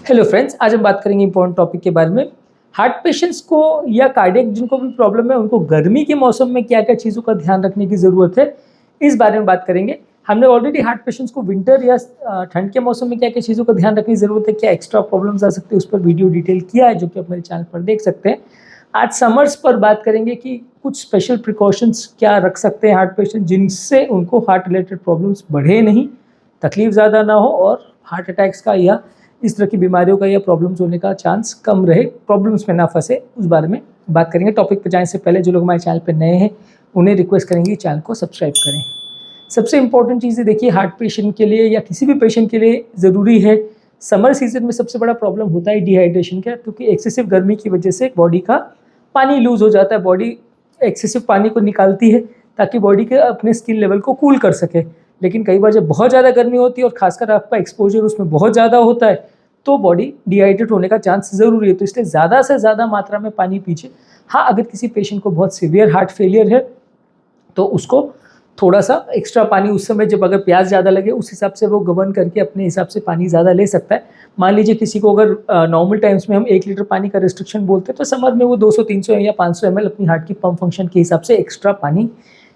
Hello friends, आज हम बात करेंगे इंपॉर्टेंट टॉपिक के बारे में। हार्ट पेशेंट्स को या कार्डियक जिनको भी प्रॉब्लम है उनको गर्मी के मौसम में क्या क्या चीज़ों का ध्यान रखने की ज़रूरत है, इस बारे में बात करेंगे। हमने ऑलरेडी हार्ट पेशेंट्स को विंटर या ठंड के मौसम में क्या क्या चीज़ों का ध्यान रखने की ज़रूरत है, क्या एक्स्ट्रा प्रॉब्लम्स आ सकते हैं, उस पर वीडियो डिटेल किया है जो कि आप मेरे चैनल पर देख सकते हैं। आज समर्स पर बात करेंगे कि कुछ स्पेशल प्रिकॉशंस क्या रख सकते हैं हार्ट पेशेंट, जिनसे उनको हार्ट रिलेटेड प्रॉब्लम्स बढ़े नहीं, तकलीफ ज़्यादा ना हो और हार्ट अटैक्स का या इस तरह की बीमारियों का या प्रॉब्लम्स होने का चांस कम रहे, प्रॉब्लम्स में ना फंसे, उस बारे में बात करेंगे। टॉपिक पर जाने से पहले जो लोग हमारे चैनल पर नए हैं उन्हें रिक्वेस्ट करेंगे कि चैनल को सब्सक्राइब करें। सबसे इंपॉर्टेंट चीज़ है, देखिए हार्ट पेशेंट के लिए या किसी भी पेशेंट के लिए ज़रूरी है, समर सीजन में सबसे बड़ा प्रॉब्लम होता है डिहाइड्रेशन का, क्योंकि एक्सेसिव गर्मी की वजह से बॉडी का पानी लूज़ हो जाता है। बॉडी एक्सेसिव पानी को निकालती है ताकि बॉडी के अपने स्किन लेवल को कूल कर सके, लेकिन कई बार जब बहुत ज़्यादा गर्मी होती है और खासकर आपका एक्सपोजर उसमें बहुत ज़्यादा होता है तो बॉडी डिहाइड्रेट होने का चांस ज़रूरी है। तो इसलिए ज़्यादा से ज़्यादा मात्रा में पानी पीजिए। हाँ, अगर किसी पेशेंट को बहुत सीवियर हार्ट फेलियर है तो उसको थोड़ा सा एक्स्ट्रा पानी उस समय जब अगर प्यास ज़्यादा लगे उस हिसाब से वो गवर्न करके अपने हिसाब से पानी ज़्यादा ले सकता है। मान लीजिए किसी को अगर नॉर्मल टाइम्स में हम 1 लीटर पानी का रिस्ट्रिक्शन बोलते हैं तो समर में वो 200-300 या 500 ml अपनी हार्ट की पंप फंक्शन के हिसाब से एक्स्ट्रा पानी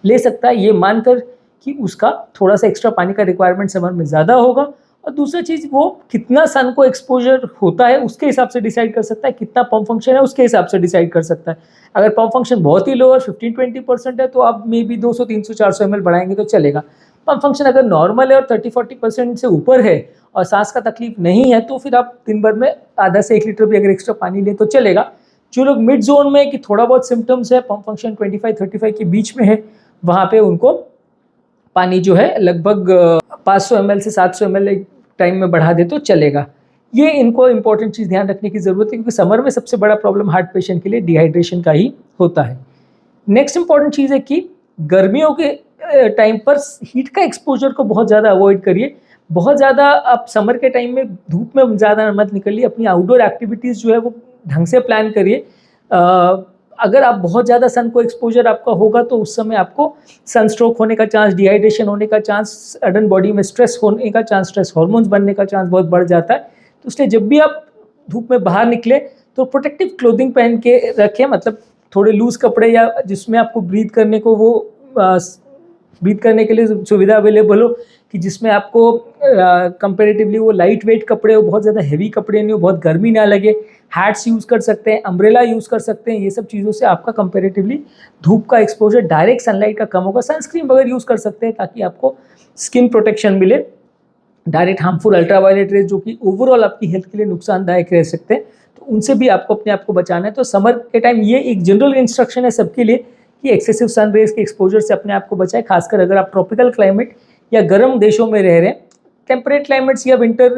ले सकता है, ये मानकर कि उसका थोड़ा सा एक्स्ट्रा पानी का रिक्वायरमेंट समर में ज़्यादा होगा। और दूसरा चीज़, वो कितना सन को एक्सपोजर होता है उसके हिसाब से डिसाइड कर सकता है, कितना पंप फंक्शन है उसके हिसाब से डिसाइड कर सकता है। अगर पंप फंक्शन बहुत ही लो और 15-20% है तो आप मे बी 200-300-400 ml बढ़ाएंगे तो चलेगा। पंप फंक्शन अगर नॉर्मल है और 30-40% से ऊपर है और सांस का तकलीफ नहीं है तो फिर आप दिन भर में आधा से 1 लीटर भी अगर एक्स्ट्रा पानी लें तो चलेगा। जो लोग मिड जोन में कि थोड़ा बहुत सिम्टम्स है, पंप फंक्शन 25-35 के बीच में है, वहाँ पे उनको पानी जो है लगभग 500 ml से 700 ml एक टाइम में बढ़ा दे तो चलेगा। ये इनको इंपॉर्टेंट चीज़ ध्यान रखने की ज़रूरत है, क्योंकि समर में सबसे बड़ा प्रॉब्लम हार्ट पेशेंट के लिए डिहाइड्रेशन का ही होता है। नेक्स्ट इंपॉर्टेंट चीज़ है कि गर्मियों के टाइम पर हीट का एक्सपोजर को बहुत ज़्यादा अवॉइड करिए। बहुत ज़्यादा आप समर के टाइम में धूप में ज़्यादा मत निकलिए, अपनी आउटडोर एक्टिविटीज़ जो है वो ढंग से प्लान करिए। अगर आप बहुत ज़्यादा सन को एक्सपोजर आपका होगा तो उस समय आपको सनस्ट्रोक होने का चांस, डिहाइड्रेशन होने का चांस, सडन बॉडी में स्ट्रेस होने का चांस, स्ट्रेस हार्मोन्स बनने का चांस बहुत बढ़ जाता है। तो इसलिए जब भी आप धूप में बाहर निकले तो प्रोटेक्टिव क्लोथिंग पहन के रखें, मतलब थोड़े लूज कपड़े या जिसमें आपको ब्रीथ करने को वो ब्रीथ करने के लिए सुविधा अवेलेबल हो, कि जिसमें आपको कंपेरेटिवली वो लाइट वेट कपड़े हो, बहुत ज़्यादा हैवी कपड़े नहीं हो, बहुत गर्मी ना लगे। हैट्स यूज़ कर सकते हैं, अम्ब्रेला यूज़ कर सकते हैं। ये सब चीज़ों से आपका कंपेरेटिवली धूप का एक्सपोजर डायरेक्ट सनलाइट का कम होगा। सनस्क्रीन वगैरह यूज़ कर सकते हैं ताकि आपको स्किन प्रोटेक्शन मिले। डायरेक्ट हार्मफुल अल्ट्रावायलेट रेज जो कि ओवरऑल आपकी हेल्थ के लिए नुकसानदायक रह सकते हैं, तो उनसे भी आपको अपने आप को बचाना है। तो समर के टाइम ये एक जनरल इंस्ट्रक्शन है सबके लिए कि एक्सेसिव सन रेज के एक्सपोजर से अपने आप को बचाएं, खासकर अगर आप ट्रॉपिकल क्लाइमेट या गर्म देशों में रह रहे हैं। टेम्परेट क्लाइमेट्स या विंटर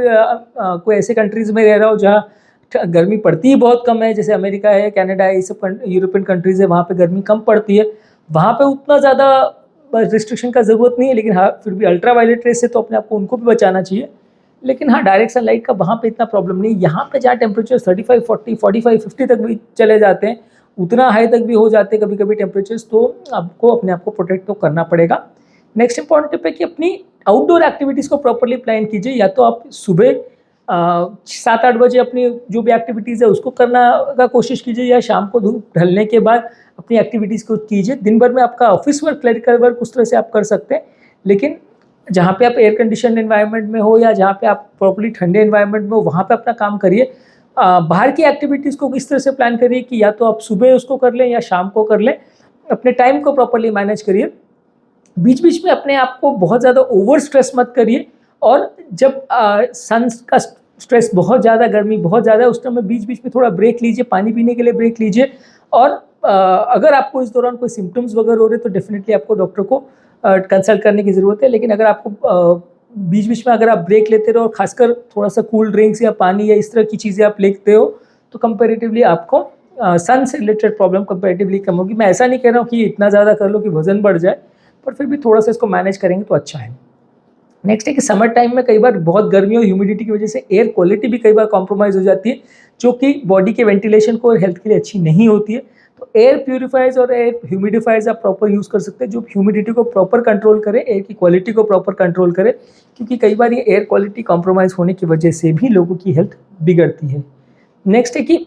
कोई ऐसे कंट्रीज़ में रह रहा हो जहाँ गर्मी पड़ती ही बहुत कम है, जैसे अमेरिका है, कनाडा है, ये सब यूरोपियन कंट्रीज़ है, वहाँ पे गर्मी कम पड़ती है, वहाँ पे उतना ज़्यादा रिस्ट्रिक्शन का ज़रूरत नहीं है। लेकिन हाँ, फिर भी अल्ट्रावायलेट रेस से तो अपने आप को उनको भी बचाना चाहिए। लेकिन हाँ, डायरेक्ट सनलाइट का वहाँ पे इतना प्रॉब्लम नहीं। यहाँ पे जहाँ टेम्परेचर 35, 40, 45, 50 तक भी चले जाते हैं, उतना हाई तक भी हो जाते हैं कभी कभी टेम्परेचर्स, तो आपको अपने आप को प्रोटेक्ट तो करना पड़ेगा। नेक्स्ट इंपॉर्टेंट टिप है कि अपनी आउटडोर एक्टिविटीज़ को प्रॉपरली प्लान कीजिए। या तो आप सुबह 7-8 बजे अपनी जो भी एक्टिविटीज़ है उसको करना का कोशिश कीजिए, या शाम को धूप ढलने के बाद अपनी एक्टिविटीज़ को कीजिए। दिन भर में आपका ऑफिस वर्क, क्लरिकल वर्क उस तरह से आप कर सकते हैं, लेकिन जहाँ पे आप एयर कंडीशन एनवायरनमेंट में हो या जहाँ पे आप प्रॉपरली ठंडे एनवायरनमेंट में हो वहाँ पे अपना काम करिए। बाहर की एक्टिविटीज़ को इस तरह से प्लान करिए कि या तो आप सुबह उसको कर लें या शाम को कर लें। अपने टाइम को प्रॉपरली मैनेज करिए। बीच बीच में अपने आप को बहुत ज़्यादा ओवर स्ट्रेस मत करिए, और जब सन का स्ट्रेस बहुत ज़्यादा, गर्मी बहुत ज़्यादा है, उस टाइम में बीच बीच में थोड़ा ब्रेक लीजिए, पानी पीने के लिए ब्रेक लीजिए। और अगर आपको इस दौरान कोई सिम्टम्स वगैरह हो रहे तो डेफिनेटली आपको डॉक्टर को कंसल्ट करने की ज़रूरत है। लेकिन अगर आपको बीच बीच में अगर आप ब्रेक लेते रहो, खासकर थोड़ा सा कूल ड्रिंक्स या पानी या इस तरह की चीज़ें आप लेते हो, तो कंपेरेटिवली आपको सन से रिलेटेड प्रॉब्लम कंपेरेटिवली कम होगी। मैं ऐसा नहीं कह रहा हूँ कि इतना ज़्यादा कर लो कि वजन बढ़ जाए, पर फिर भी थोड़ा सा इसको मैनेज करेंगे तो अच्छा है। नेक्स्ट है कि समर टाइम में कई बार बहुत गर्मी और ह्यूमिडिटी की वजह से एयर क्वालिटी भी कई बार कॉम्प्रोमाइज़ हो जाती है, जो कि बॉडी के वेंटिलेशन को और हेल्थ के लिए अच्छी नहीं होती है। तो एयर प्यूरिफायर्स और एयर ह्यूमिडिफायर्स आप प्रॉपर यूज़ कर सकते हैं, जो ह्यूमिडिटी को प्रॉपर कंट्रोल करे, एयर की क्वालिटी को प्रॉपर कंट्रोल करे, क्योंकि कई बार ये एयर क्वालिटी कॉम्प्रोमाइज़ होने की वजह से भी लोगों की हेल्थ बिगड़ती है। नेक्स्ट है कि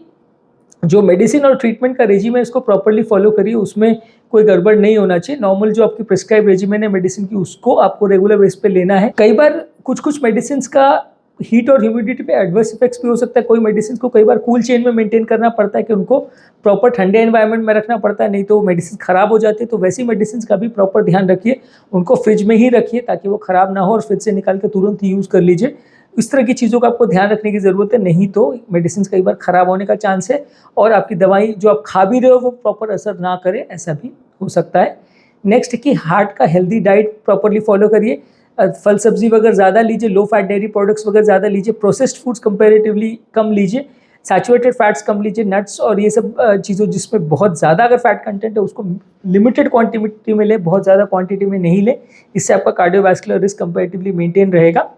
जो मेडिसिन और ट्रीटमेंट का रेजिम है इसको प्रॉपर्ली फॉलो करिए, उसमें कोई गड़बड़ नहीं होना चाहिए। नॉर्मल जो आपकी प्रिस्क्राइब रेजिमेन है मेडिसिन की, उसको आपको रेगुलर बेस पे लेना है। कई बार कुछ मेडिसिन का हीट और ह्यूमिडिटी पे एडवर्स इफेक्ट्स भी हो सकता है। कोई मेडिसिन को कई बार कूल चेन में मेंटेन करना पड़ता है कि उनको प्रॉपर ठंडे एनवायरनमेंट में रखना पड़ता है, नहीं तो मेडिसिन खराब हो जाती है। तो वैसी मेडिसिन का भी प्रॉपर ध्यान रखिए, उनको फ्रिज में ही रखिए ताकि वो खराब ना हो और फ्रिज से निकाल के तुरंत ही यूज़ कर लीजिए। इस तरह की चीज़ों का आपको ध्यान रखने की ज़रूरत है, नहीं तो मेडिसिन कई बार ख़राब होने का चांस है और आपकी दवाई जो आप खा भी रहे हो वो प्रॉपर असर ना करे, ऐसा भी हो सकता है। नेक्स्ट कि हार्ट का हेल्दी डाइट प्रॉपरली फॉलो करिए, फल सब्जी वगैरह ज़्यादा लीजिए, लो फैट डेयरी प्रोडक्ट्स वगैरह ज़्यादा लीजिए, प्रोसेस्ड फूड्स कंपैरेटिवली कम लीजिए, सैचुरेटेड फैट्स कम लीजिए, नट्स और ये सब चीज़ों जिसमें बहुत ज़्यादा अगर फैट कंटेंट है उसको लिमिटेड क्वांटिटी में लें, बहुत ज़्यादा क्वांटिटी में नहीं लें। इससे आपका कार्डियोवैस्कुलर रिस्क कंपैरेटिवली मेंटेन रहेगा।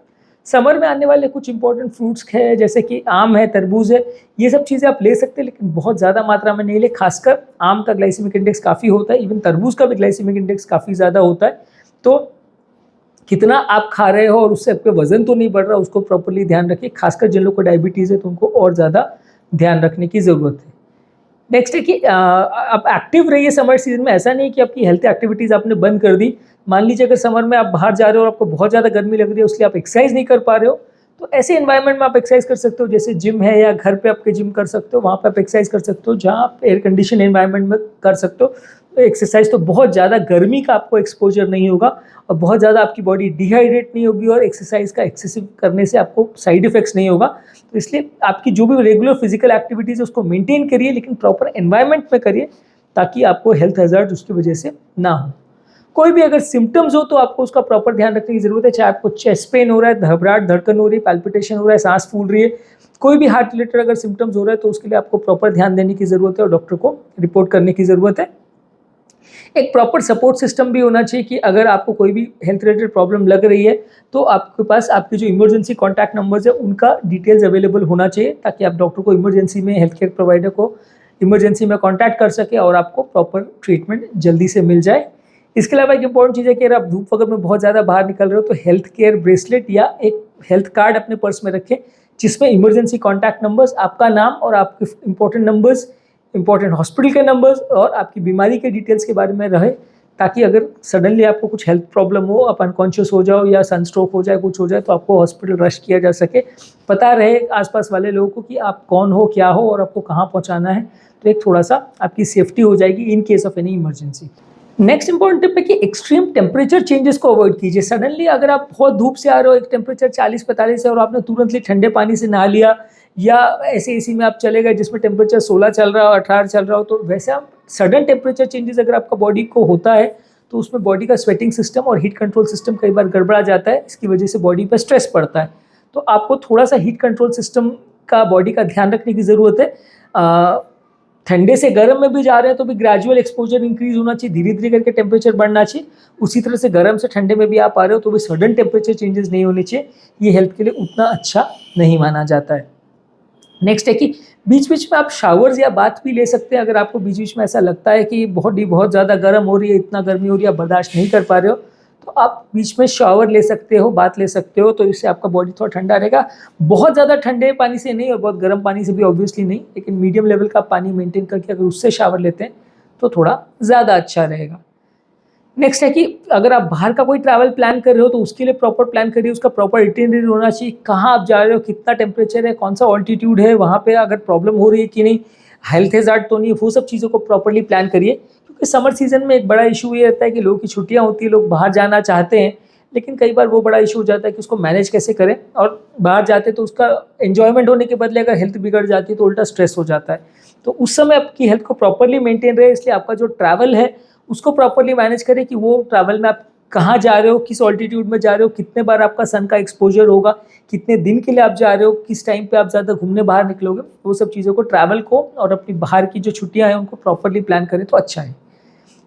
समर में आने वाले कुछ इंपॉर्टेंट फ्रूट्स है जैसे कि आम है, तरबूज है, ये सब चीज़ें आप ले सकते हैं लेकिन बहुत ज़्यादा मात्रा में नहीं ले। खासकर आम का ग्लाइसेमिक इंडेक्स काफ़ी होता है, इवन तरबूज का भी ग्लाइसेमिक इंडेक्स काफ़ी ज़्यादा होता है। तो कितना आप खा रहे हो और उससे आपका वजन तो नहीं बढ़ रहा, उसको प्रॉपर्ली ध्यान रखिए। खासकर जिन लोगों को डायबिटीज़ है तो उनको और ज़्यादा ध्यान रखने की ज़रूरत है। नेक्स्ट है कि आप एक्टिव रहिए समर सीजन में। ऐसा नहीं कि आपकी हेल्थ एक्टिविटीज़ आपने बंद कर दी। मान लीजिए अगर समर में आप बाहर जा रहे हो और आपको बहुत ज़्यादा गर्मी लग रही है, इसलिए आप एक्सरसाइज नहीं कर पा रहे हो, तो ऐसे एनवायरनमेंट में आप एक्सरसाइज कर सकते हो, जैसे जिम है या घर पे आपके जिम कर सकते हो, वहाँ पे आप एक्सरसाइज कर सकते हो जहाँ आप एयर कंडीशन एनवायरनमेंट में कर सकते हो। तो एक्सरसाइज तो बहुत ज़्यादा गर्मी का आपको एक्सपोजर नहीं होगा और बहुत ज़्यादा आपकी बॉडी डिहाइड्रेट नहीं होगी और एक्सरसाइज का एक्सेसिव करने से आपको साइड इफेक्ट्स नहीं होगा। तो इसलिए आपकी जो भी रेगुलर फिजिकल एक्टिविटीज़ है उसको मेंटेन करिए, लेकिन प्रॉपर एनवायरनमेंट में करिए ताकि आपको हेल्थ हैज़ार्ड उसकी वजह से ना हो। कोई भी अगर सिम्टम्स हो तो आपको उसका प्रॉपर ध्यान रखने की जरूरत है, चाहे आपको चेस्ट पेन हो रहा है, घबराहट धड़कन हो रही है, पैल्पिटेशन हो रहा है, सांस फूल रही है, कोई भी हार्ट रिलेटेड अगर सिम्टम्स हो रहा है तो उसके लिए आपको प्रॉपर ध्यान देने की ज़रूरत है और डॉक्टर को रिपोर्ट करने की ज़रूरत है। एक प्रॉपर सपोर्ट सिस्टम भी होना चाहिए कि अगर आपको कोई भी हेल्थ रिलेटेड प्रॉब्लम लग रही है तो आपके पास आपके जो इमरजेंसी कॉन्टैक्ट नंबर्स है उनका डिटेल्स अवेलेबल होना चाहिए, ताकि आप डॉक्टर को इमरजेंसी में, हेल्थ केयर प्रोवाइडर को इमरजेंसी में कॉन्टैक्ट कर सके और आपको प्रॉपर ट्रीटमेंट जल्दी से मिल जाए। इसके अलावा एक इंपॉर्टेंट चीज़ है कि अगर आप धूप वगैरह में बहुत ज़्यादा बाहर निकल रहे हो तो हेल्थ केयर ब्रेसलेट या एक हेल्थ कार्ड अपने पर्स में रखें, जिसमें इमरजेंसी कॉन्टैक्ट नंबर्स, आपका नाम और आपके इंपॉर्टेंट नंबर्स, इंपॉर्टेंट हॉस्पिटल के नंबर्स और आपकी बीमारी के डिटेल्स के बारे में रहे, ताकि अगर सडनली आपको कुछ हेल्थ प्रॉब्लम हो, आप अनकॉन्शियस हो जाओ या सनस्ट्रोक हो जाए, कुछ हो जाए, तो आपको हॉस्पिटल रश किया जा सके, पता रहे आसपास वाले लोगों को कि आप कौन हो, क्या हो और आपको कहाँ पहुँचाना है। तो एक थोड़ा सा आपकी सेफ्टी हो जाएगी in case of any emergency. Next important tip है कि एक्सट्रीम टेम्परेचर चेंजेस को अवॉइड कीजिए। सडनली अगर आप बहुत धूप से आ रहे हो, एक टेम्परेचर 40-45 है और आपने तुरंतली ठंडे पानी से नहा लिया, या ऐसे एसी में आप चले गए जिसमें टेम्परेचर 16 चल रहा हो, 18 चल रहा हो, तो वैसे आप सडन टेम्परेचर चेंजेस अगर आपका बॉडी को होता है तो उसमें बॉडी का स्वेटिंग सिस्टम और हीट कंट्रोल सिस्टम कई बार गड़बड़ा जाता है। इसकी वजह से बॉडी पर स्ट्रेस पड़ता है, तो आपको थोड़ा सा हीट कंट्रोल सिस्टम का, बॉडी का ध्यान रखने की ज़रूरत है। ठंडे से गर्म में भी जा रहे हैं तो भी ग्रेजुअल एक्सपोजर इंक्रीज होना चाहिए, धीरे धीरे करके टेम्परेचर बढ़ना चाहिए। उसी तरह से गर्म से ठंडे में भी आप आ रहे हो तो भी सडन टेम्परेचर चेंजेस नहीं होने चाहिए, ये हेल्थ के लिए उतना अच्छा नहीं माना जाता है। नेक्स्ट है कि बीच बीच में आप शावर्स या बाथ भी ले सकते हैं। अगर आपको बीच बीच में ऐसा लगता है कि बॉडी बहुत ज़्यादा गर्म हो रही है, इतना गर्मी हो रही है, आप बर्दाश्त नहीं कर पा रहे हो, तो आप बीच में शावर ले सकते हो, बात ले सकते हो, तो इससे आपका बॉडी थोड़ा ठंडा रहेगा। बहुत ज़्यादा ठंडे पानी से नहीं और बहुत गर्म पानी से भी ऑब्वियसली नहीं, लेकिन मीडियम लेवल का पानी मेंटेन करके अगर उससे शावर लेते हैं तो थोड़ा ज़्यादा अच्छा रहेगा। नेक्स्ट है कि अगर आप बाहर का कोई ट्रैवल प्लान कर रहे हो तो उसके लिए प्रॉपर प्लान करिए, उसका प्रॉपर इटिनरी होना चाहिए, कहाँ आप जा रहे हो, कितना टेम्परेचर है, कौन सा ऑल्टीट्यूड है, वहाँ पे अगर प्रॉब्लम हो रही है कि नहीं, हेल्थ हैज़ार्ड तो नहीं है, वो सब चीज़ों को प्रॉपरली प्लान करिए। क्योंकि समर सीजन में एक बड़ा इशू ये रहता है कि लोगों की छुट्टियाँ होती है, लोग बाहर जाना चाहते हैं, लेकिन कई बार वो बड़ा इशू हो जाता है कि उसको मैनेज कैसे करें, और बाहर जाते तो उसका एन्जॉयमेंट होने के बदले अगर हेल्थ बिगड़ जाती है तो उल्टा स्ट्रेस हो जाता है। तो उस समय आपकी हेल्थ को प्रॉपरली मेंटेन रहे, इसलिए आपका जो ट्रैवल है उसको प्रॉपरली मैनेज करें कि वो ट्रैवल में आप कहाँ जा रहे हो, किस ऑल्टीट्यूड में जा रहे हो, कितने बार आपका सन का एक्सपोजर होगा, कितने दिन के लिए आप जा रहे हो, किस टाइम पे आप ज़्यादा घूमने बाहर निकलोगे, वो सब चीज़ों को, ट्रैवल को और अपनी बाहर की जो छुट्टियाँ हैं उनको प्रॉपरली प्लान करें तो अच्छा है।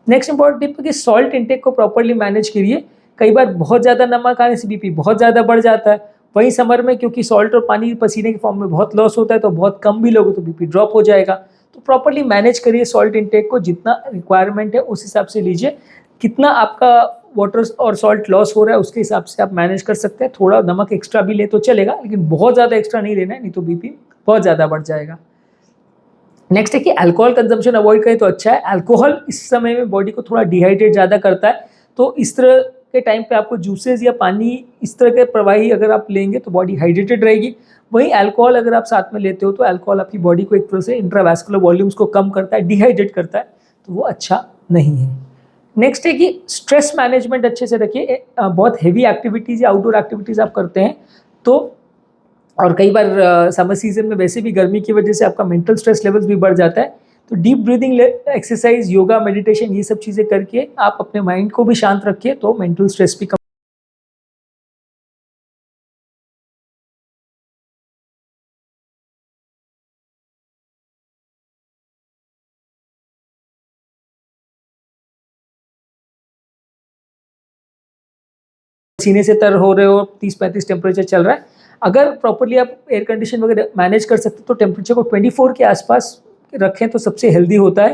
नेक्स्ट इंपॉर्टेंट टिप है कि सॉल्ट इंटेक को प्रॉपरली मैनेज करिए। कई बार बहुत ज़्यादा नमक आने से बीपी बहुत ज़्यादा बढ़ जाता है। वहीं समर में क्योंकि सॉल्ट और पानी पसीने के फॉर्म में बहुत लॉस होता है तो बहुत कम भी लोगों तो बीपी ड्रॉप हो जाएगा। तो प्रॉपर्ली मैनेज करिए सॉल्ट इंटेक को, जितना रिक्वायरमेंट है उस हिसाब से लीजिए। कितना आपका वाटर और सॉल्ट लॉस हो रहा है उसके हिसाब से आप मैनेज कर सकते हैं। थोड़ा नमक एक्स्ट्रा भी ले तो चलेगा, लेकिन बहुत ज़्यादा एक्स्ट्रा नहीं लेना है, नहीं तो बीपी बहुत ज़्यादा बढ़ जाएगा। नेक्स्ट है कि अल्कोहल कंजम्पशन अवॉइड करें तो अच्छा है। अल्कोहल इस समय में बॉडी को थोड़ा डिहाइड्रेट ज़्यादा करता है, तो इस तरह के टाइम पे आपको जूसेस या पानी इस तरह के प्रवाही अगर आप लेंगे तो बॉडी हाइड्रेटेड रहेगी। वहीं अल्कोहल अगर आप साथ में लेते हो तो अल्कोहल आपकी बॉडी को एक तरह से इंट्रावैस्कुलर वॉल्यूम्स को कम करता है, डिहाइड्रेट करता है, तो वो अच्छा नहीं है। नेक्स्ट है कि स्ट्रेस मैनेजमेंट अच्छे से रखिए। बहुत हेवी एक्टिविटीज़ या आउटडोर एक्टिविटीज़ आप करते हैं तो, और कई बार समर सीजन में वैसे भी गर्मी की वजह से आपका मेंटल स्ट्रेस लेवल्स भी बढ़ जाता है, तो deep breathing exercise, yoga, meditation, ये सब चीज़ें करके आप अपने माइंड को भी शांत रखिए, तो मेंटल स्ट्रेस भी कम। सीने से तर हो रहे हो, 30-35 टेम्परेचर चल रहा है, अगर प्रॉपर्ली आप एयर कंडीशन वगैरह मैनेज कर सकते तो टेम्परेचर को 24 के आसपास रखें तो सबसे हेल्दी होता है।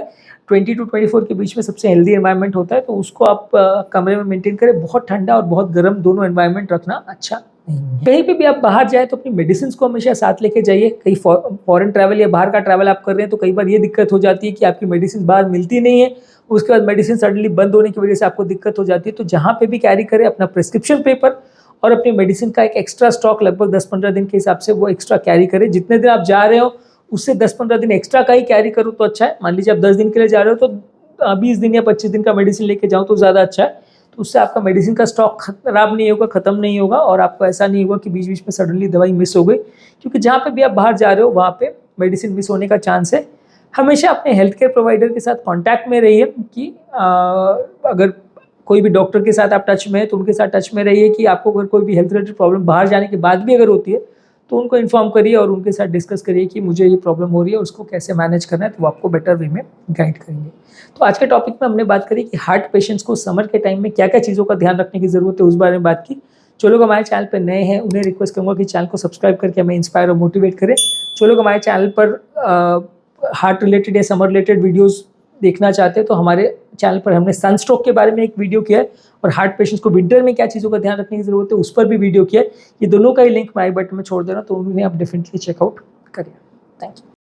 20 to 24 के बीच में सबसे हेल्दी एनवायरनमेंट होता है, तो उसको आप कमरे में मेंटेन करें। बहुत ठंडा और बहुत गर्म दोनों एनवायरनमेंट रखना अच्छा नहीं है। कहीं पे भी आप बाहर जाए तो अपनी मेडिसिन को हमेशा साथ लेके जाइए। कहीं फॉरेन ट्रैवल या बाहर का ट्रैवल आप कर रहे हैं तो कई बार ये दिक्कत हो जाती है कि आपकी मेडिसिन बाहर मिलती नहीं है, उसके बाद मेडिसिन सडनली बंद होने की वजह से आपको दिक्कत हो जाती है। तो जहाँ पे भी कैरी करें अपना प्रिस्क्रिप्शन पेपर और अपनी मेडिसिन का एक एक्स्ट्रा स्टॉक लगभग 10-15 दिन के हिसाब से वो एक्स्ट्रा कैरी करें। जितने दिन आप जा रहे हो उससे 10-15 दिन एक्स्ट्रा का ही कैरी करो तो अच्छा है। मान लीजिए आप 10 दिन के लिए जा रहे हो तो 20 दिन या 25 दिन का मेडिसिन लेके जाओ तो ज़्यादा अच्छा है। तो उससे आपका मेडिसिन का स्टॉक खराब नहीं होगा, ख़त्म नहीं होगा, और आपको ऐसा नहीं होगा कि बीच बीच में सडनली दवाई मिस हो गई, क्योंकि जहाँ पे भी आप बाहर जा रहे हो वहाँ पे मेडिसिन मिस होने का चांस है। हमेशा अपने हेल्थ केयर प्रोवाइडर के साथ कांटेक्ट में रहिए कि अगर कोई भी डॉक्टर के साथ आप टच में है तो उनके साथ टच में रहिए कि आपको अगर कोई भी हेल्थ रिलेटेड प्रॉब्लम बाहर जाने के बाद भी अगर होती है तो उनको इन्फॉर्म करिए और उनके साथ डिस्कस करिए कि मुझे ये प्रॉब्लम हो रही है, उसको कैसे मैनेज करना है, तो वो आपको बेटर वे में गाइड करेंगे। तो आज के टॉपिक में हमने बात करी कि हार्ट पेशेंट्स को समर के टाइम में क्या क्या चीज़ों का ध्यान रखने की ज़रूरत है, उस बारे में बात की। जो लोग हमारे चैनल पर नए हैं उन्हें रिक्वेस्ट करूँगा कि चैनल को सब्सक्राइब करके हमें इंस्पायर और मोटिवेट करें। जो लोग हमारे चैनल पर हार्ट रिलेटेड या समर रिलेटेड वीडियोज़ देखना चाहते हैं तो हमारे चैनल पर हमने सनस्ट्रोक के बारे में एक वीडियो किया है, और हार्ट पेशेंट्स को विंटर में क्या चीज़ों का ध्यान रखने की ज़रूरत है उस पर भी वीडियो किया है। ये दोनों का ही लिंक मैं आई बटन में छोड़ दे रहा हूँ, तो उन्हें आप डेफिनेटली चेकआउट करिए। Thank you.